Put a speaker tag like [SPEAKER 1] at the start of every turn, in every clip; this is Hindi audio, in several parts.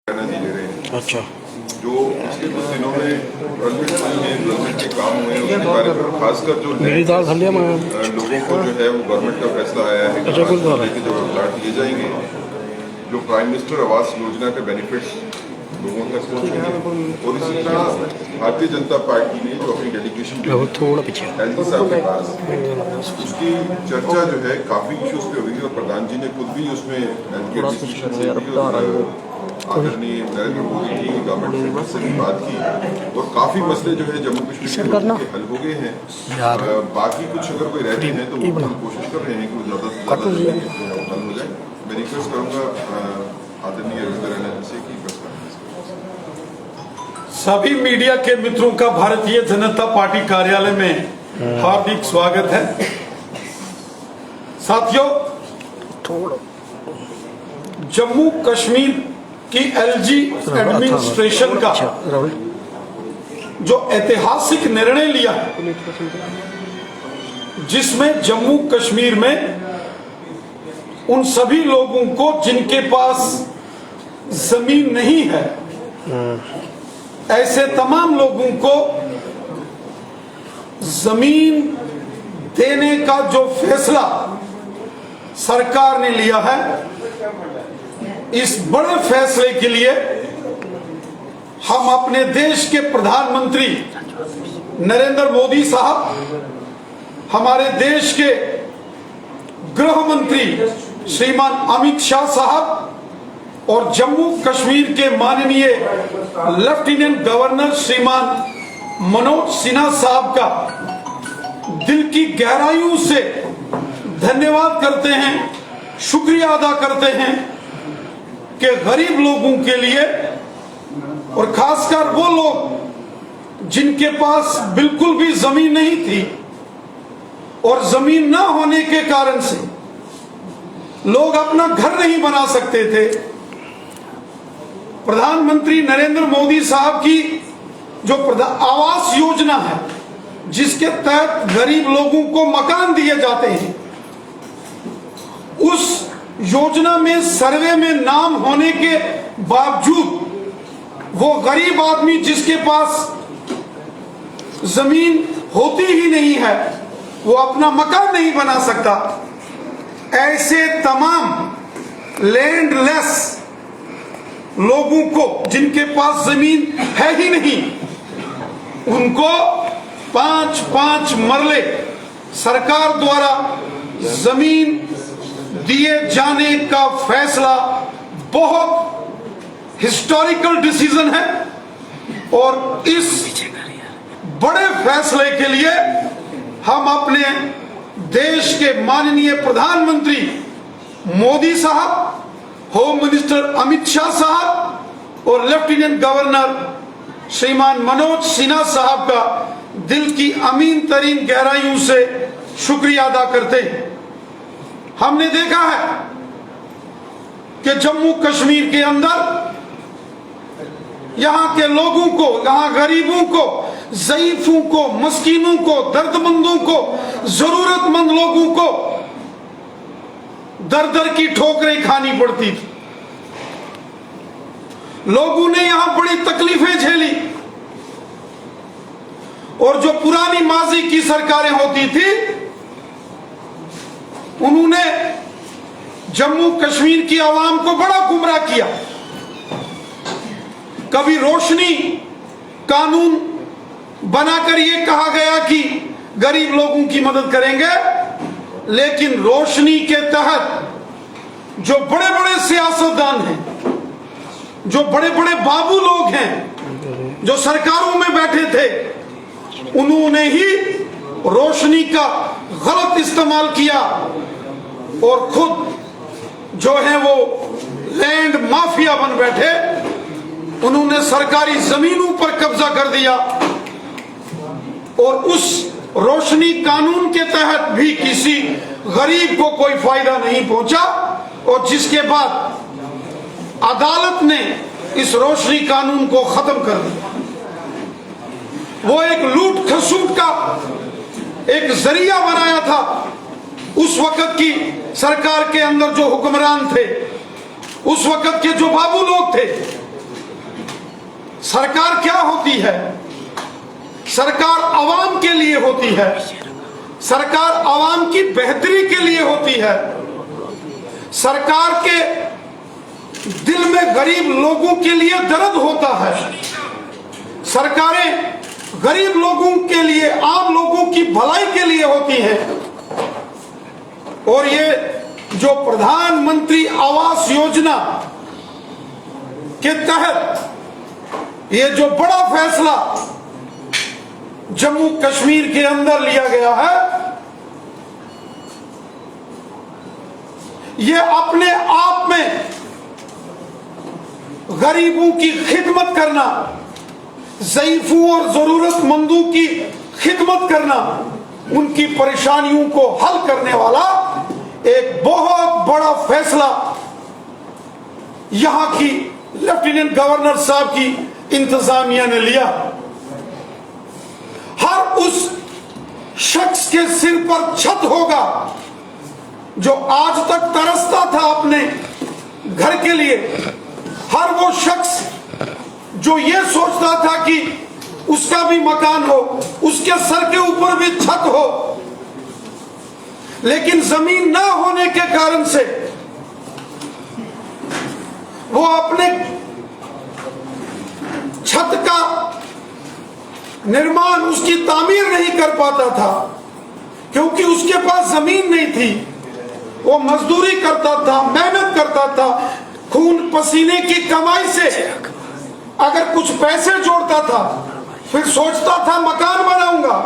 [SPEAKER 1] नहीं ले रहे हैं।
[SPEAKER 2] अच्छा,
[SPEAKER 1] जो पिछले कुछ दिनों में गवर्नमेंट के काम हुए उसके बारे में खासकर जो
[SPEAKER 2] मेरी दाल हल्दिया में
[SPEAKER 1] लोगों को जो है वो गवर्नमेंट का फैसला आया है कि जो प्लाट दिए जाएंगे, जो प्राइम मिनिस्टर आवास योजना के बेनिफिट्स लोगों तक पहुँचेंगे। और इसी तरह भारतीय जनता पार्टी ने जो अपनी डेलीगेशन
[SPEAKER 2] थोड़ा पीछे
[SPEAKER 1] एलजी साहब के पास उसकी चर्चा जो है काफी इश्यूज पे हुई और प्रधान जी ने खुद भी उसमें आदरणीय नरेंद्र मोदी की गवर्नमेंट से भी बात की और काफी मसले जो है जम्मू कश्मीर के हल हो गए हैं। बाकी कुछ अगर कोई रहते हैं तो वो कोशिश कर रहे हैं कि वो ज्यादा से ज्यादा हल हो जाए। मैं रिक्वेस्ट करूंगा आदरणीय रविंद्र रैना जी से कि
[SPEAKER 3] सभी मीडिया के मित्रों का भारतीय जनता पार्टी कार्यालय में हार्दिक स्वागत है। साथियों, जम्मू कश्मीर की एलजी एडमिनिस्ट्रेशन का जो ऐतिहासिक निर्णय लिया है, जिसमें जम्मू कश्मीर में उन सभी लोगों को जिनके पास जमीन नहीं है, ऐसे तमाम लोगों को जमीन देने का जो फैसला सरकार ने लिया है, इस बड़े फैसले के लिए हम अपने देश के प्रधानमंत्री नरेंद्र मोदी साहब, हमारे देश के गृह मंत्री श्रीमान अमित शाह साहब और जम्मू कश्मीर के माननीय लेफ्टिनेंट गवर्नर श्रीमान मनोज सिन्हा साहब का दिल की गहराइयों से धन्यवाद करते हैं, शुक्रिया अदा करते हैं कि गरीब लोगों के लिए और खासकर वो लोग जिनके पास बिल्कुल भी जमीन नहीं थी और जमीन ना होने के कारण से लोग अपना घर नहीं बना सकते थे, प्रधानमंत्री नरेंद्र मोदी साहब की जो आवास योजना है, जिसके तहत गरीब लोगों को मकान दिए जाते हैं, उस योजना में सर्वे में नाम होने के बावजूद वो गरीब आदमी जिसके पास जमीन होती ही नहीं है, वो अपना मकान नहीं बना सकता। ऐसे तमाम लैंडलेस लोगों को जिनके पास जमीन है ही नहीं, उनको 5-5 मरले सरकार द्वारा जमीन दिए जाने का फैसला बहुत हिस्टोरिकल डिसीजन है। और इस बड़े फैसले के लिए हम अपने देश के माननीय प्रधानमंत्री मोदी साहब, होम मिनिस्टर अमित शाह साहब और लेफ्टिनेंट गवर्नर श्रीमान मनोज सिन्हा साहब का दिल की अमीन तरीन गहराइयों से शुक्रिया अदा करते हैं। हमने देखा है कि जम्मू कश्मीर के अंदर यहां के लोगों को, यहां गरीबों को, ज़ईफों को, मस्कीनों को, दर्दमंदों को, जरूरतमंद लोगों को दर दर की ठोकरें खानी पड़ती थी। लोगों ने यहां बड़ी तकलीफें झेली और जो पुरानी माजी की सरकारें होती थी, उन्होंने जम्मू कश्मीर की आवाम को बड़ा गुमराह किया। कभी रोशनी कानून बनाकर यह कहा गया कि गरीब लोगों की मदद करेंगे, लेकिन रोशनी के तहत जो बड़े बड़े सियासतदान हैं, जो बड़े बड़े बाबू लोग हैं, जो सरकारों में बैठे थे, उन्होंने ही रोशनी का गलत इस्तेमाल किया और खुद जो है वो लैंड माफिया बन बैठे। उन्होंने सरकारी जमीनों पर कब्जा कर दिया और उस रोशनी कानून के तहत भी किसी गरीब को कोई फायदा नहीं पहुंचा और जिसके बाद अदालत ने इस रोशनी कानून को खत्म कर दिया। वो एक लूट खसूट का एक जरिया बनाया था। उस वक्त की सरकार के अंदर जो हुक्मरान थे, उस वक्त के जो बाबू लोग थे, सरकार क्या होती है? सरकार आवाम के लिए होती है, सरकार आवाम की बेहतरी के लिए होती है, सरकार के दिल में गरीब लोगों के लिए दर्द होता है। सरकारें गरीब लोगों के लिए, आम लोगों की भलाई के लिए होती हैं। और ये जो प्रधानमंत्री आवास योजना के तहत ये जो बड़ा फैसला जम्मू कश्मीर के अंदर लिया गया है, ये अपने आप में गरीबों की खिदमत करना, ज़ईफों और जरूरतमंदों की खिदमत करना, उनकी परेशानियों को हल करने वाला एक बहुत बड़ा फैसला यहां की लेफ्टिनेंट गवर्नर साहब की इंतजामिया ने लिया। हर उस शख्स के सिर पर छत होगा जो आज तक तरसता था अपने घर के लिए। हर वो शख्स जो ये सोचता था कि उसका भी मकान हो, उसके सर के ऊपर भी छत हो, लेकिन जमीन ना होने के कारण से वो अपने छत का निर्माण, उसकी तामीर नहीं कर पाता था, क्योंकि उसके पास जमीन नहीं थी। वो मजदूरी करता था, मेहनत करता था, खून पसीने की कमाई से अगर कुछ पैसे जोड़ता था, फिर सोचता था मकान बनाऊंगा,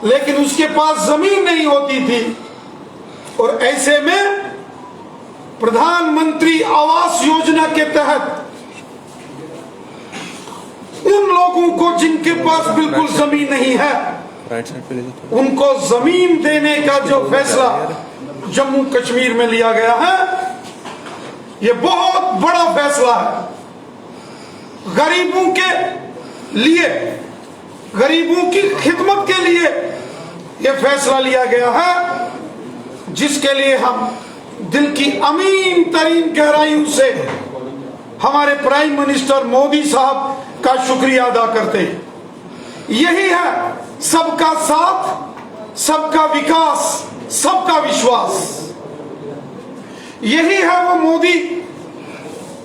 [SPEAKER 3] लेकिन उसके पास जमीन नहीं होती थी। और ऐसे में प्रधानमंत्री आवास योजना के तहत उन लोगों को जिनके पास बिल्कुल जमीन नहीं है, उनको जमीन देने का जो फैसला जम्मू कश्मीर में लिया गया है, ये बहुत बड़ा फैसला है। गरीबों के लिए, गरीबों की खिदमत के लिए ये फैसला लिया गया है, जिसके लिए हम दिल की अमीन तरीन गहराइयों से हमारे प्राइम मिनिस्टर मोदी साहब का शुक्रिया अदा करते हैं। यही है सबका साथ, सबका विकास, सबका विश्वास। यही है वो मोदी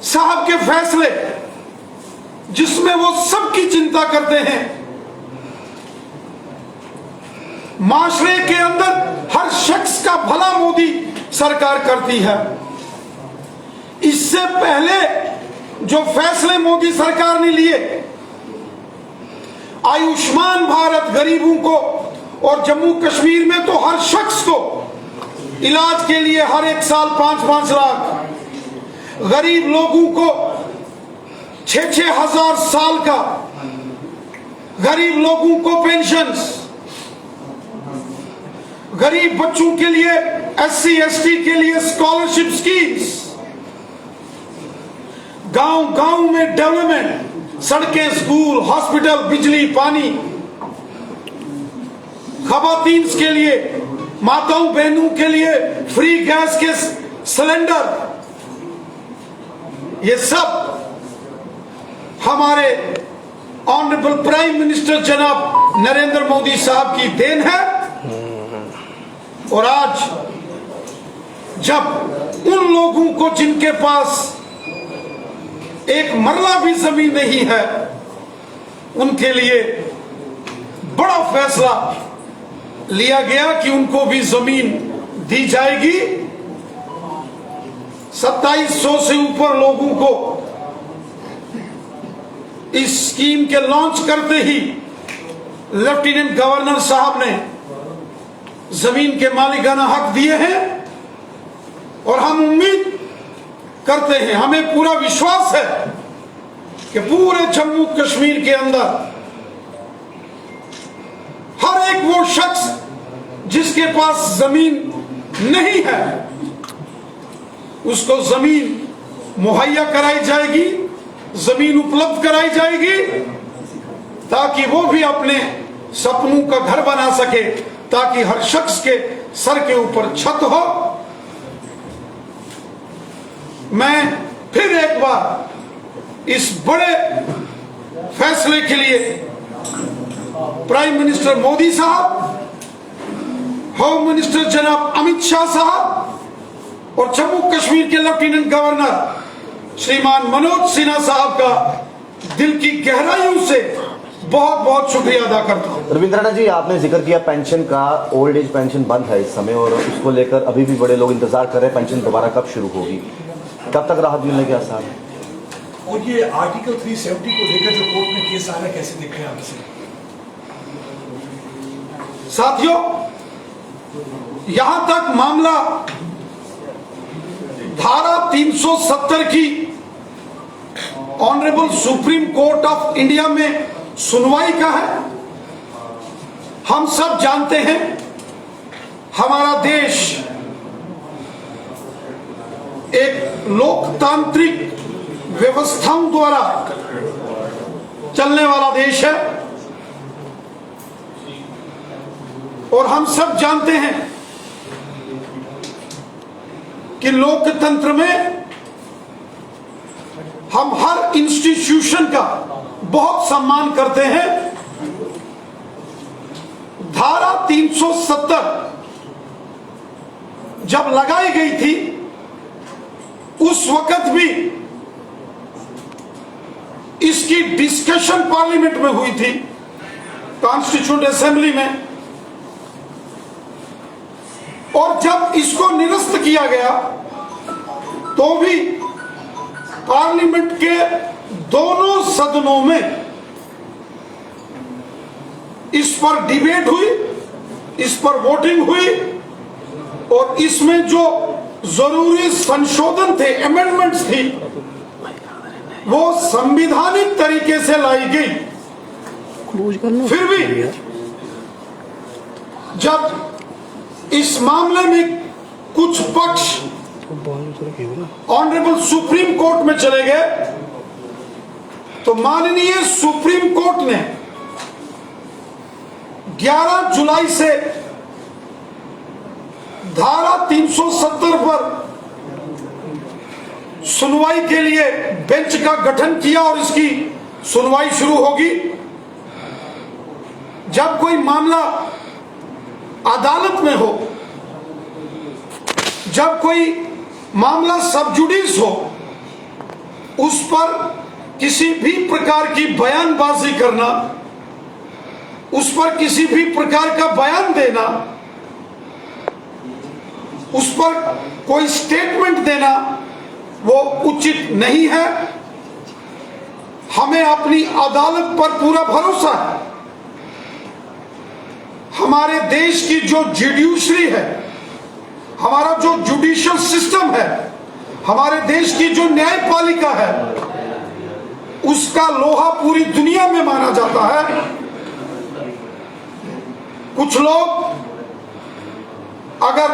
[SPEAKER 3] साहब के फैसले जिसमें वो सबकी चिंता करते हैं। माशरे के अंदर हर शख्स का भला मोदी सरकार करती है। इससे पहले जो फैसले मोदी सरकार ने लिए, आयुष्मान भारत गरीबों को, और जम्मू कश्मीर में तो हर शख्स को इलाज के लिए हर एक साल 5-5 लाख, गरीब लोगों को 6-6 हजार साल का, गरीब लोगों को पेंशन्स, गरीब बच्चों के लिए SC ST के लिए स्कॉलरशिप स्कीम्स, गांव-गांव में डेवलपमेंट, सड़कें, स्कूल, हॉस्पिटल, बिजली, पानी, खवातीन के लिए, माताओं बहनों के लिए फ्री गैस के सिलेंडर, ये सब हमारे ऑनरेबल प्राइम मिनिस्टर जनाब नरेंद्र मोदी साहब की देन है। और आज जब उन लोगों को जिनके पास एक मरला भी जमीन नहीं है, उनके लिए बड़ा फैसला लिया गया कि उनको भी जमीन दी जाएगी। 2700 से ऊपर लोगों को इस स्कीम के लॉन्च करते ही लेफ्टिनेंट गवर्नर साहब ने जमीन के मालिकाना हक दिए हैं। और हम उम्मीद करते हैं, हमें पूरा विश्वास है कि पूरे जम्मू कश्मीर के अंदर हर एक वो शख्स जिसके पास जमीन नहीं है, उसको जमीन मुहैया कराई जाएगी, जमीन उपलब्ध कराई जाएगी, ताकि वो भी अपने सपनों का घर बना सके, ताकि हर शख्स के सर के ऊपर छत हो। मैं फिर एक बार इस बड़े फैसले के लिए प्राइम मिनिस्टर मोदी साहब, होम मिनिस्टर जनाब अमित शाह साहब और जम्मू कश्मीर के लेफ्टिनेंट गवर्नर श्रीमान मनोज सिन्हा साहब का दिल की गहराइयों से बहुत बहुत शुक्रिया अदा करता हूं।
[SPEAKER 2] रविंद्रनाथ जी, आपने जिक्र किया पेंशन का, ओल्ड एज पेंशन बंद है इस समय और उसको लेकर अभी भी बड़े लोग इंतजार कर रहे हैं पेंशन दोबारा कब शुरू होगी, कब तक राहत मिलने के आसार है?
[SPEAKER 4] और ये आर्टिकल 370 को लेकर जो कोर्ट में केस आ रहा है, कैसे देख रहे हैं आप इसे?
[SPEAKER 3] साथियों, यहां तक मामला धारा 370 की honourable supreme court of India में सुनवाई का है। हम सब जानते हैं हमारा देश एक लोकतांत्रिक व्यवस्थाओं द्वारा चलने वाला देश है और हम सब जानते हैं कि लोकतंत्र में हम हर इंस्टीट्यूशन का बहुत सम्मान करते हैं। धारा 370 जब लगाई गई थी उस वक्त भी इसकी डिस्कशन पार्लियामेंट में हुई थी, कॉन्स्टिट्यूएंट असेंबली में, और जब इसको निरस्त किया गया तो भी पार्लियामेंट के दोनों सदनों में इस पर डिबेट हुई, इस पर वोटिंग हुई और इसमें जो जरूरी संशोधन थे, अमेंडमेंट्स थी, वो संवैधानिक तरीके से लाई गई। फिर भी जब इस मामले में कुछ पक्ष ऑनरेबल सुप्रीम कोर्ट में चले गए तो माननीय सुप्रीम कोर्ट ने 11 जुलाई से धारा 370 पर सुनवाई के लिए बेंच का गठन किया और इसकी सुनवाई शुरू होगी। जब कोई मामला अदालत में हो, जब कोई मामला सब जुडिस हो, उस पर किसी भी प्रकार की बयानबाजी करना, उस पर किसी भी प्रकार का बयान देना, उस पर कोई स्टेटमेंट देना वो उचित नहीं है। हमें अपनी अदालत पर पूरा भरोसा है। हमारे देश की जो जुडिशरी है, हमारा जो जुडिशियल सिस्टम है, हमारे देश की जो न्यायपालिका है, उसका लोहा पूरी दुनिया में माना जाता है। कुछ लोग अगर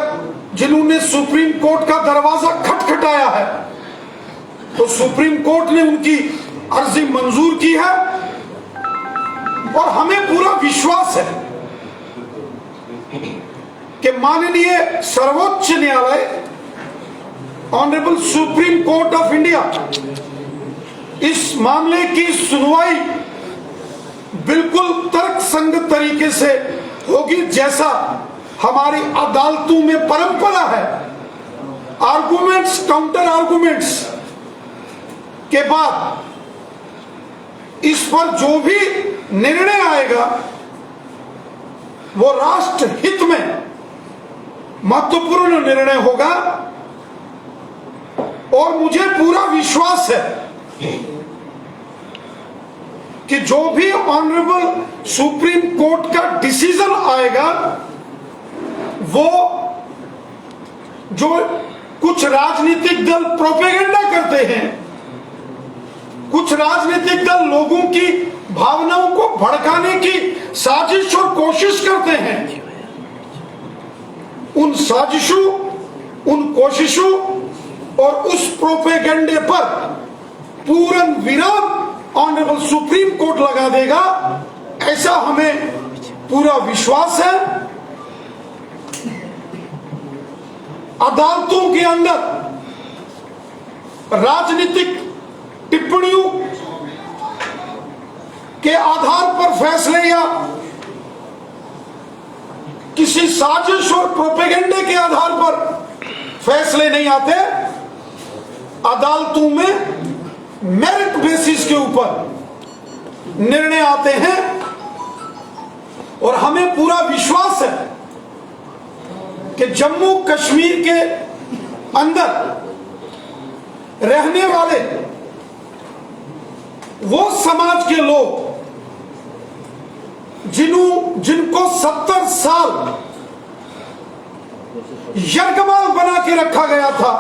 [SPEAKER 3] जिन्होंने सुप्रीम कोर्ट का दरवाजा खटखटाया है तो सुप्रीम कोर्ट ने उनकी अर्जी मंजूर की है और हमें पूरा विश्वास है कि माननीय सर्वोच्च न्यायालय honourable supreme court of India इस मामले की सुनवाई बिल्कुल तर्कसंगत तरीके से होगी, जैसा हमारी अदालतों में परंपरा है। आर्गुमेंट्स, काउंटर आर्गुमेंट्स के बाद इस पर जो भी निर्णय आएगा वो राष्ट्र हित में महत्वपूर्ण निर्णय होगा और मुझे पूरा विश्वास है कि जो भी ऑनरेबल सुप्रीम कोर्ट का डिसीजन आएगा वो जो कुछ राजनीतिक दल प्रोपेगेंडा करते हैं, कुछ राजनीतिक दल लोगों की भावनाओं को भड़काने की साजिश और कोशिश करते हैं, उन साजिशों, उन कोशिशों और उस प्रोपेगेंडे पर पूर्ण विराम ऑनरेबल सुप्रीम कोर्ट लगा देगा, ऐसा हमें पूरा विश्वास है। अदालतों के अंदर राजनीतिक टिप्पणियों के आधार पर फैसले या किसी साजिश और प्रोपेगेंडे के आधार पर फैसले नहीं आते। अदालतों में मेरिट बेसिस के ऊपर निर्णय आते हैं और हमें पूरा विश्वास है कि जम्मू कश्मीर के अंदर रहने वाले वो समाज के लोग जिनको 70 साल यरगमाल बना के रखा गया था,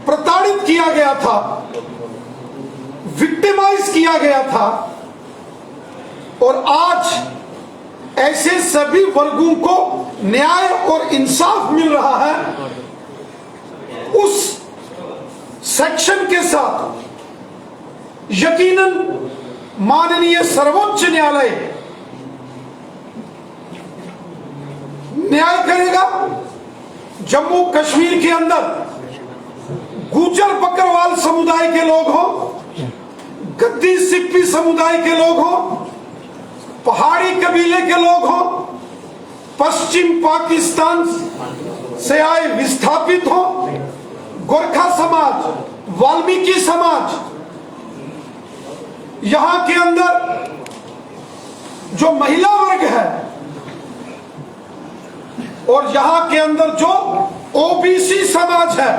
[SPEAKER 3] प्रताड़ित किया गया था, विक्टिमाइज किया गया था, और आज ऐसे सभी वर्गों को न्याय और इंसाफ मिल रहा है, उस सेक्शन के साथ यकीनन माननीय सर्वोच्च न्यायालय न्याय करेगा। जम्मू कश्मीर के अंदर गुजर बकरवाल समुदाय के लोग हो, गद्दी सिप्पी समुदाय के लोग हो, पहाड़ी कबीले के लोग हो, पश्चिम पाकिस्तान से आए विस्थापित हो, गोरखा समाज, वाल्मीकि समाज, यहां के अंदर जो महिला वर्ग है और यहां के अंदर जो ओबीसी समाज है,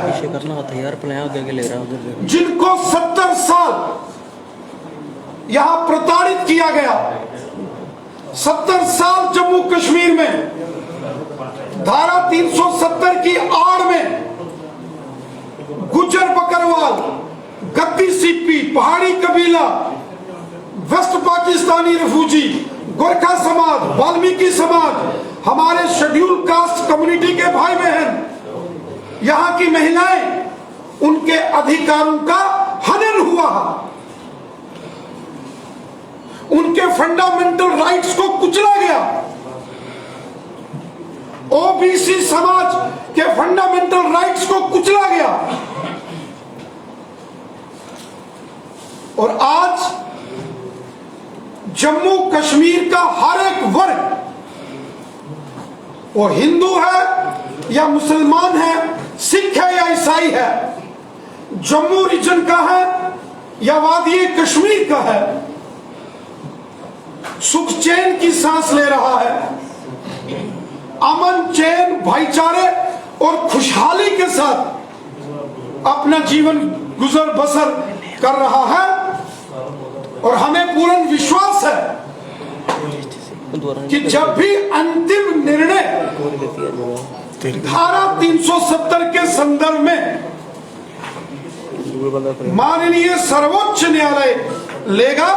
[SPEAKER 3] जिनको 70 साल यहां प्रताड़ित किया गया, 70 साल जम्मू कश्मीर में धारा 370 की आड़ में गुजर बकरवाल, गद्दी सिप्पी, पहाड़ी कबीला, वेस्ट पाकिस्तानी रिफ्यूजी, गोरखा समाज, वाल्मीकि समाज, हमारे शेड्यूल कास्ट कम्युनिटी के भाई बहन, यहां की महिलाएं, उनके अधिकारों का हनन हुआ, उनके फंडामेंटल राइट्स को कुचला गया, ओबीसी समाज के फंडामेंटल राइट्स को कुचला गया। और आज जम्मू कश्मीर का हर एक वर्ग, वो हिंदू है या मुसलमान है, सिख है या ईसाई है, जम्मू रीजन का है या वादी कश्मीर का है, सुख चैन की सांस ले रहा है, अमन चैन भाईचारे और खुशहाली के साथ अपना जीवन गुजर बसर कर रहा है। और हमें पूर्ण विश्वास है कि जब भी अंतिम निर्णय धारा 370 के संदर्भ में माननीय सर्वोच्च न्यायालय लेगा,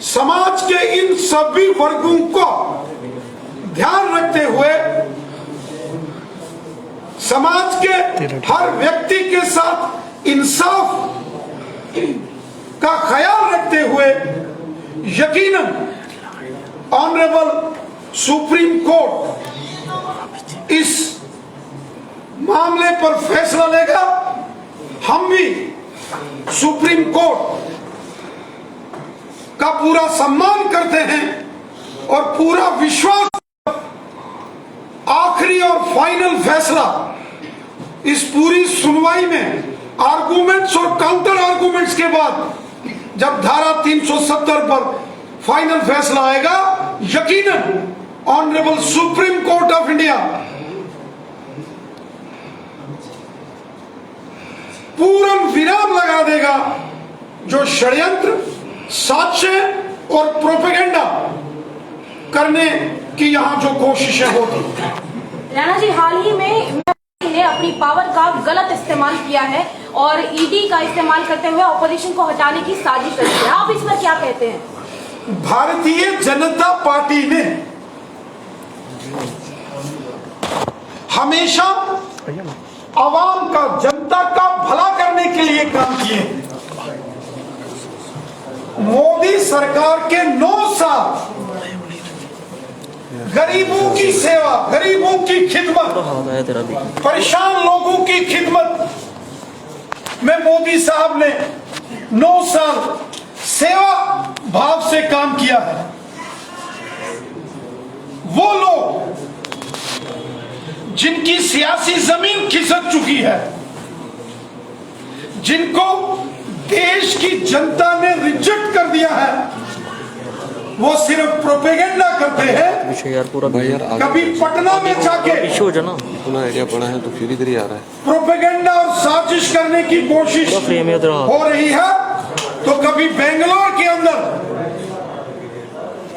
[SPEAKER 3] समाज के इन सभी वर्गों को ध्यान रखते हुए, समाज के हर व्यक्ति के साथ इंसाफ का ख्याल रखते हुए, यकीनन ऑनरेबल सुप्रीम कोर्ट इस मामले पर फैसला लेगा। हम भी सुप्रीम कोर्ट का पूरा सम्मान करते हैं और पूरा विश्वास, आखिरी और फाइनल फैसला इस पूरी सुनवाई में आर्गुमेंट्स और काउंटर आर्गुमेंट्स के बाद जब धारा 370 पर फाइनल फैसला आएगा, यकीनन honourable supreme court of India पूर्ण विराम लगा देगा जो षड्यंत्र, साक्ष्य और प्रोपेगेंडा करने की यहां जो कोशिशें होती।
[SPEAKER 5] राणा जी, हाल ही में ने अपनी पावर का गलत इस्तेमाल किया है और ईडी का इस्तेमाल करते हुए ऑपोजिशन को हटाने की साजिश रची है, आप इस पर क्या कहते हैं?
[SPEAKER 3] भारतीय जनता पार्टी ने हमेशा आवाम का, जनता का भला करने के लिए काम किए। मोदी सरकार के 9 साल गरीबों की सेवा, गरीबों की खिदमत, परेशान लोगों की खिदमत में मोदी साहब ने 9 साल सेवा भाव से काम किया है, वो लोग जिनकी सियासी जमीन खिसक चुकी है, जिनको देश की जनता ने रिजेक्ट कर दिया है, वो सिर्फ प्रोपेगेंडा करते हैं। कभी पटना में जाके
[SPEAKER 6] इतना एरिया पड़ा है तो फिर इधर ही आ रहा है।
[SPEAKER 3] प्रोपेगेंडा और साजिश करने की कोशिश हो रही है, तो कभी बेंगलोर के अंदर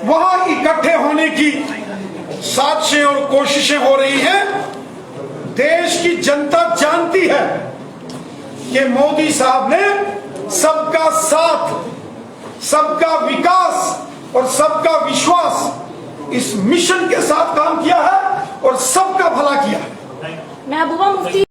[SPEAKER 3] वहां इकट्ठे होने की साजिशें और कोशिशें हो रही हैं। देश की जनता जानती है कि मोदी साहब ने सबका साथ, सबका विकास और सबका विश्वास इस मिशन के साथ काम किया है और सबका भला किया है।
[SPEAKER 5] महबूबा मुफ्ती